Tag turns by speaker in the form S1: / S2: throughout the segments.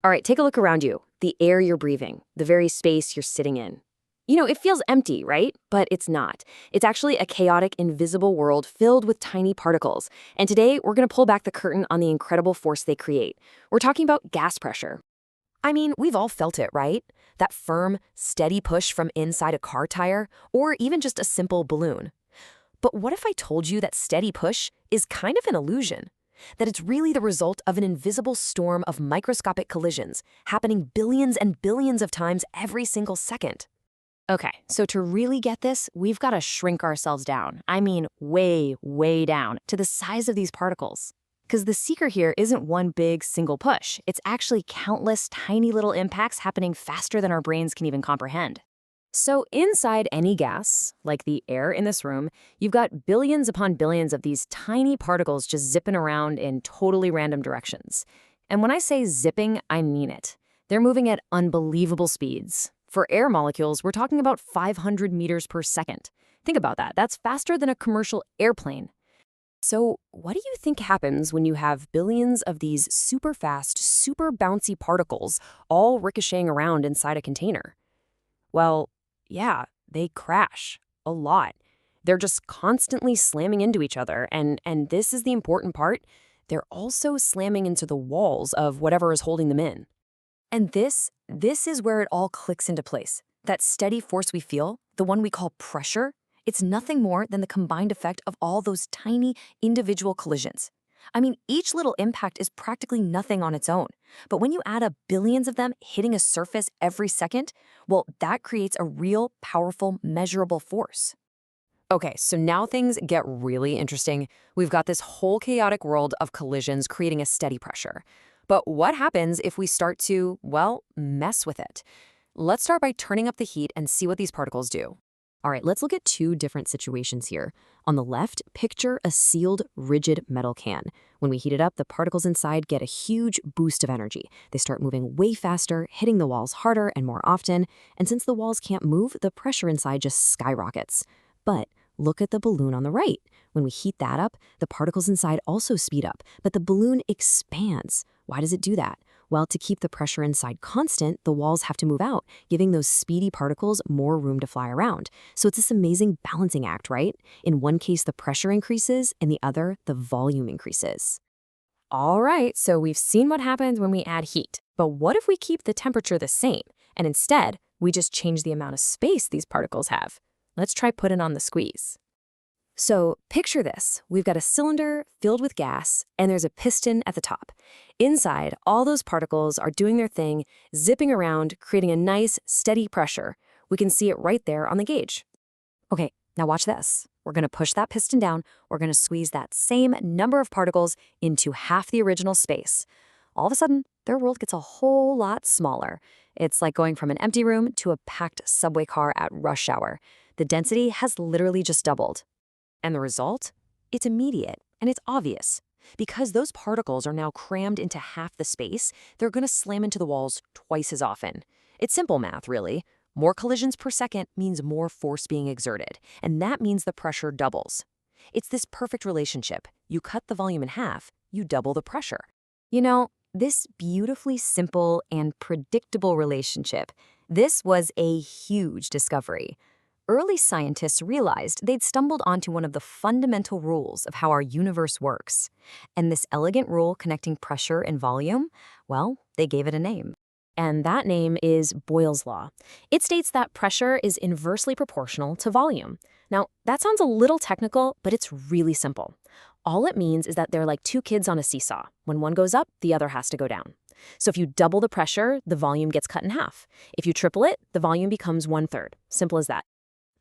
S1: All right, take a look around you. The air you're breathing, the very space you're sitting in. It feels empty, right? But it's not. It's actually a chaotic, invisible world filled with tiny particles. And today, we're going to pull back the curtain on the incredible force they create. We're talking about gas pressure. I mean, we've all felt it, right? That firm, steady push from inside a car tire, or even just a simple balloon. But what if I told you that steady push is kind of an illusion? That it's really the result of an invisible storm of microscopic collisions happening billions and billions of times every single second. Okay, so to really get this, we've got to shrink ourselves down. I mean, way, way down to the size of these particles. Because the secret here isn't one big single push. It's actually countless tiny little impacts happening faster than our brains can even comprehend. So inside any gas, like the air in this room, you've got billions upon billions of these tiny particles just zipping around in totally random directions. And when I say zipping, I mean it. They're moving at unbelievable speeds. For air molecules, we're talking about 500 meters per second. Think about that. That's faster than a commercial airplane. So what do you think happens when you have billions of these super fast, super bouncy particles all ricocheting around inside a container? Well, yeah, they crash a lot. They're just constantly slamming into each other. And this is the important part. They're also slamming into the walls of whatever is holding them in. And this is where it all clicks into place. That steady force we feel, the one we call pressure, it's nothing more than the combined effect of all those tiny individual collisions. I mean, each little impact is practically nothing on its own. But when you add up billions of them hitting a surface every second, well, that creates a real, powerful, measurable force. Okay, so now things get really interesting. We've got this whole chaotic world of collisions creating a steady pressure. But what happens if we start to, well, mess with it? Let's start by turning up the heat and see what these particles do. All right, let's look at two different situations here. On the left, picture a sealed, rigid metal can. When we heat it up, the particles inside get a huge boost of energy. They start moving way faster, hitting the walls harder and more often. And since the walls can't move, the pressure inside just skyrockets. But look at the balloon on the right. When we heat that up, the particles inside also speed up, but the balloon expands. Why does it do that? Well, to keep the pressure inside constant, the walls have to move out, giving those speedy particles more room to fly around. So it's this amazing balancing act, right? In one case, the pressure increases, in the other, the volume increases. All right, so we've seen what happens when we add heat. But what if we keep the temperature the same, and instead, we just change the amount of space these particles have? Let's try putting on the squeeze. So picture this. We've got a cylinder filled with gas, and there's a piston at the top. Inside, all those particles are doing their thing, zipping around, creating a nice, steady pressure. We can see it right there on the gauge. Okay, now watch this. We're going to push that piston down. We're going to squeeze that same number of particles into half the original space. All of a sudden, their world gets a whole lot smaller. It's like going from an empty room to a packed subway car at rush hour. The density has literally just doubled. And the result? It's immediate, and it's obvious. Because those particles are now crammed into half the space, they're going to slam into the walls twice as often. It's simple math, really. More collisions per second means more force being exerted, and that means the pressure doubles. It's this perfect relationship. You cut the volume in half, you double the pressure. This beautifully simple and predictable relationship, this was a huge discovery. Early scientists realized they'd stumbled onto one of the fundamental rules of how our universe works. And this elegant rule connecting pressure and volume, well, they gave it a name. And that name is Boyle's law. It states that pressure is inversely proportional to volume. Now, that sounds a little technical, but it's really simple. All it means is that they're like two kids on a seesaw. When one goes up, the other has to go down. So if you double the pressure, the volume gets cut in half. If you triple it, the volume becomes 1/3. Simple as that.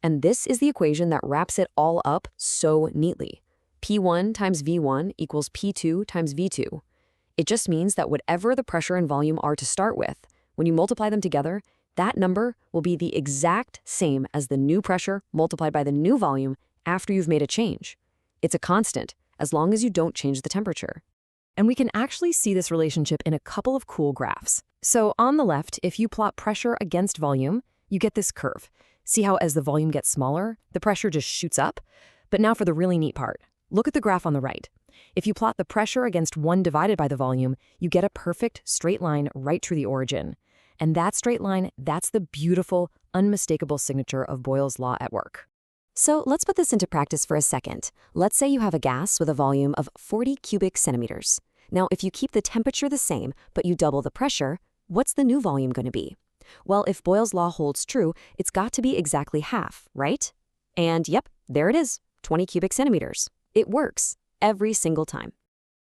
S1: And this is the equation that wraps it all up so neatly. P1 times V1 equals P2 times V2. It just means that whatever the pressure and volume are to start with, when you multiply them together, that number will be the exact same as the new pressure multiplied by the new volume after you've made a change. It's a constant, as long as you don't change the temperature. And we can actually see this relationship in a couple of cool graphs. So on the left, if you plot pressure against volume, you get this curve. See how as the volume gets smaller, the pressure just shoots up? But now for the really neat part. Look at the graph on the right. If you plot the pressure against 1 divided by the volume, you get a perfect straight line right through the origin. And that straight line, that's the beautiful, unmistakable signature of Boyle's law at work. So let's put this into practice for a second. Let's say you have a gas with a volume of 40 cubic centimeters. Now, if you keep the temperature the same, but you double the pressure, what's the new volume going to be? Well, if Boyle's law holds true, it's got to be exactly half, right? And yep, there it is, 20 cubic centimeters. It works every single time.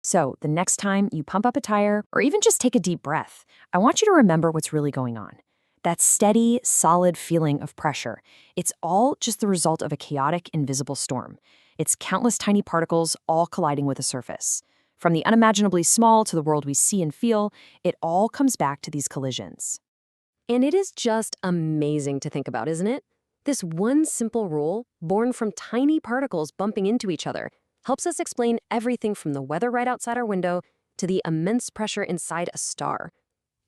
S1: So the next time you pump up a tire or even just take a deep breath, I want you to remember what's really going on. That steady, solid feeling of pressure, it's all just the result of a chaotic, invisible storm. It's countless tiny particles all colliding with a surface. From the unimaginably small to the world we see and feel, it all comes back to these collisions. And it is just amazing to think about, isn't it? This one simple rule, born from tiny particles bumping into each other, helps us explain everything from the weather right outside our window to the immense pressure inside a star.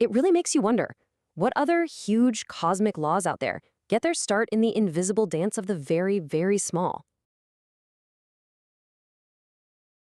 S1: It really makes you wonder, what other huge cosmic laws out there get their start in the invisible dance of the very, very small?